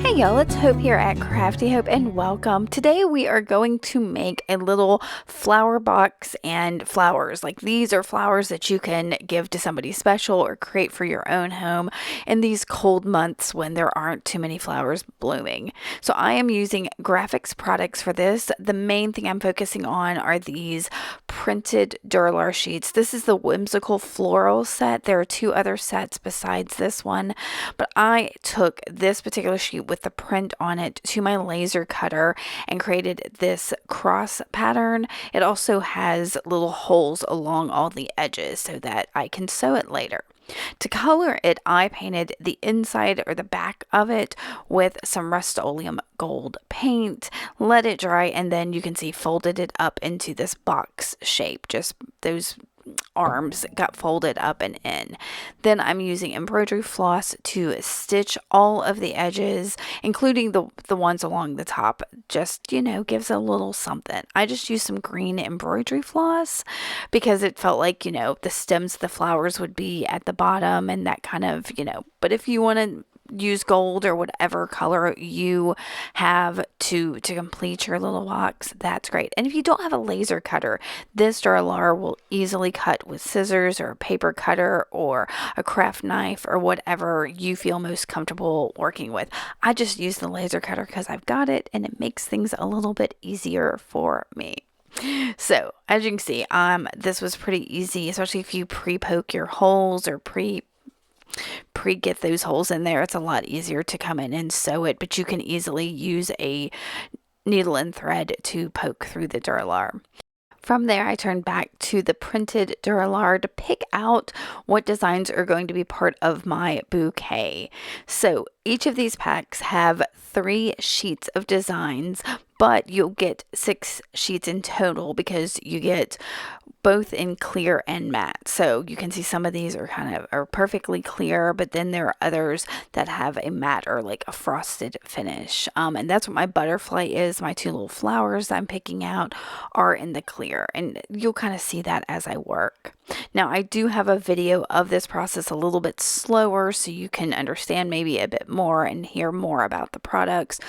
Hey y'all, it's Hope here at Crafty Hope and welcome. Today we are going to make a little flower box and flowers. Like these are flowers that you can give to somebody special or create for your own home in these cold months when there aren't too many flowers blooming. So I am using Grafix products for this. The main thing I'm focusing on are these printed Duralar sheets. This is the whimsical floral set. There are two other sets besides this one, but I took this particular sheet with the print on it to my laser cutter and created this cross pattern. It also has little holes along all the edges so that I can sew it later. To color it, I painted the inside or the back of it with some Rustoleum gold paint, let it dry, and then you can see folded it up into this box shape. Just those arms got folded up and in. Then I'm using embroidery floss to stitch all of the edges, including the ones along the top. Just, gives a little something. I just used some green embroidery floss because it felt like, the stems of the flowers would be at the bottom and that kind of, but if you want to use gold or whatever color you have to complete your little box, that's great. And if you don't have a laser cutter, this Duralar will easily cut with scissors or a paper cutter or a craft knife or whatever you feel most comfortable working with. I just use the laser cutter because I've got it and it makes things a little bit easier for me. So as you can see, this was pretty easy, especially if you pre-poke your holes or get those holes in there. It's a lot easier to come in and sew it, but you can easily use a needle and thread to poke through the Duralar. From there, I turned back to the printed Duralar to pick out what designs are going to be part of my bouquet. So each of these packs have 3 sheets of designs, but you'll get 6 sheets in total because you get both in clear and matte. So you can see some of these are perfectly clear, but then there are others that have a matte or like a frosted finish. And that's what my butterfly is. My 2 little flowers I'm picking out are in the clear, and you'll kind of see that as I work. Now I do have a video of this process a little bit slower so you can understand maybe a bit more and hear more about the products.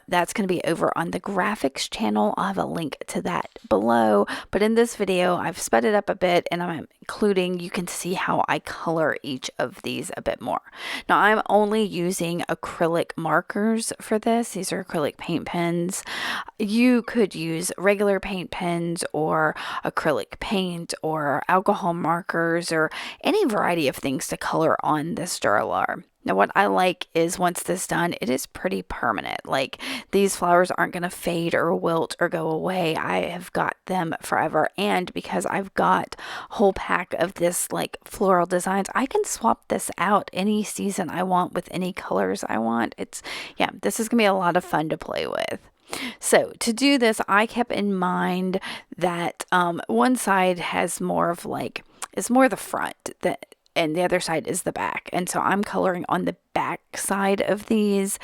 That's going to be over on the Grafix channel. I'll have a link to that below, but in this video I've sped it up a bit and I'm including, you can see how I color each of these a bit more. Now I'm only using acrylic markers for this. These are acrylic paint pens. You could use regular paint pens or acrylic paint or alcohol markers or any variety of things to color on this Duralar. Now what I like is once this is done, it is pretty permanent. Like these flowers aren't going to fade or wilt or go away. I have got them forever. And because I've got a whole pack of this like floral designs, I can swap this out any season I want with any colors I want. This is going to be a lot of fun to play with. So to do this, I kept in mind that one side has more of it's more the front and the other side is the back. And so I'm coloring on the back side of these,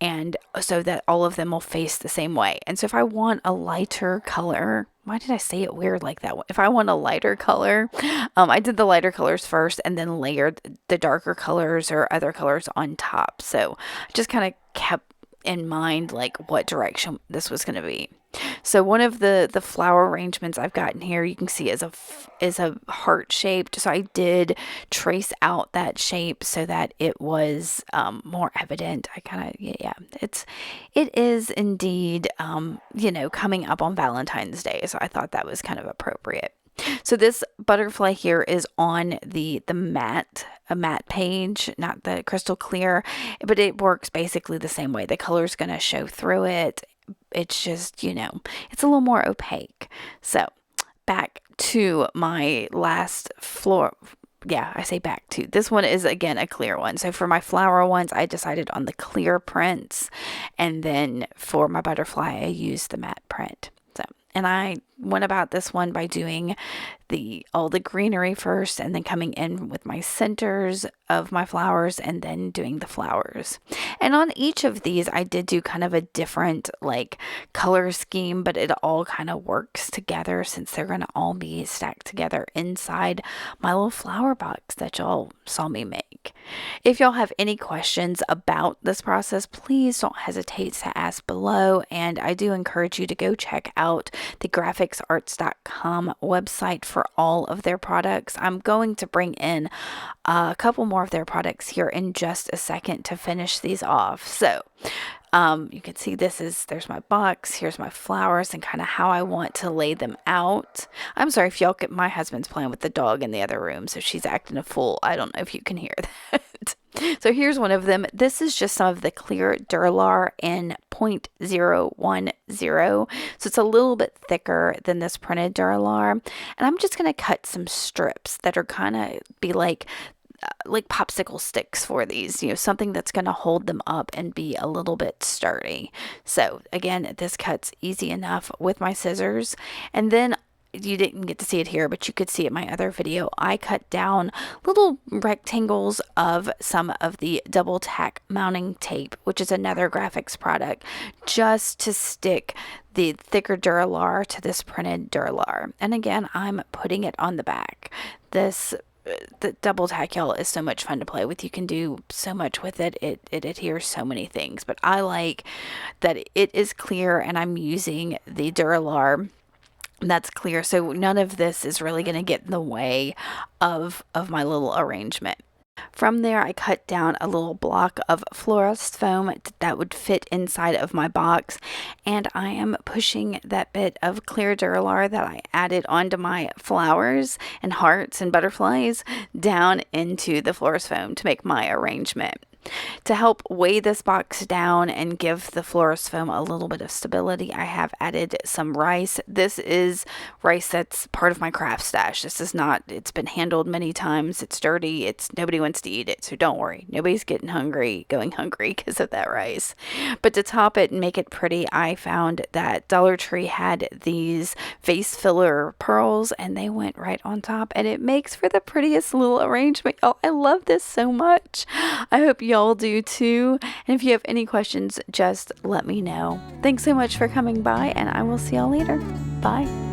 and so that all of them will face the same way. And so if I want a lighter color, why did I say it weird like that? If I want a lighter color, I did the lighter colors first and then layered the darker colors or other colors on top. So I just kind of kept in mind like what direction this was going to be. So one of the flower arrangements I've gotten here, you can see is a heart shaped. So I did trace out that shape so that it was more evident. It is indeed coming up on Valentine's Day, so I thought that was kind of appropriate. So this butterfly here is on the matte page, not the crystal clear, but it works basically the same way. The color is going to show through it. It's just, it's a little more opaque. So back to my last floor. Yeah, I say back to. This one is, again, a clear one. So for my flower ones, I decided on the clear prints. And then for my butterfly, I used the matte print. And I went about this one by doing all the greenery first, and then coming in with my centers of my flowers, and then doing the flowers. And on each of these, I did do kind of a different like color scheme, but it all kind of works together since they're going to all be stacked together inside my little flower box that y'all saw me make. If y'all have any questions about this process, please don't hesitate to ask below. And I do encourage you to go check out the grafixarts.com website for all of their products. I'm going to bring in a couple more of their products here in just a second to finish these off. So you can see there's my box, here's my flowers, and kind of how I want to lay them out. I'm sorry if y'all get, my husband's playing with the dog in the other room, so she's acting a fool. I don't know if you can hear that. So here's one of them. This is just some of the clear Duralar in 0.010. So it's a little bit thicker than this printed Duralar. And I'm just going to cut some strips that are kind of be like popsicle sticks for these, something that's going to hold them up and be a little bit sturdy. So again, this cuts easy enough with my scissors. And then you didn't get to see it here, but you could see it in my other video. I cut down little rectangles of some of the double tack mounting tape, which is another Grafix product, just to stick the thicker Duralar to this printed Duralar. And again, I'm putting it on the back. The double tack, y'all, is so much fun to play with. You can do so much with it. It adheres so many things, but I like that it is clear, and I'm using the Duralar that's clear, so none of this is really going to get in the way of my little arrangement. From there, I cut down a little block of florist foam that would fit inside of my box, and I am pushing that bit of clear Duralar that I added onto my flowers and hearts and butterflies down into the florist foam to make my arrangement. To help weigh this box down and give the florist foam a little bit of stability, I have added some rice. This is rice that's part of my craft stash. This is not, it's been handled many times. It's dirty. Nobody wants to eat it. So don't worry. Nobody's going hungry because of that rice. But to top it and make it pretty, I found that Dollar Tree had these vase filler pearls, and they went right on top, and it makes for the prettiest little arrangement. Oh, I love this so much. I hope y'all do too. And if you have any questions, just let me know. Thanks so much for coming by, and I will see y'all later. Bye.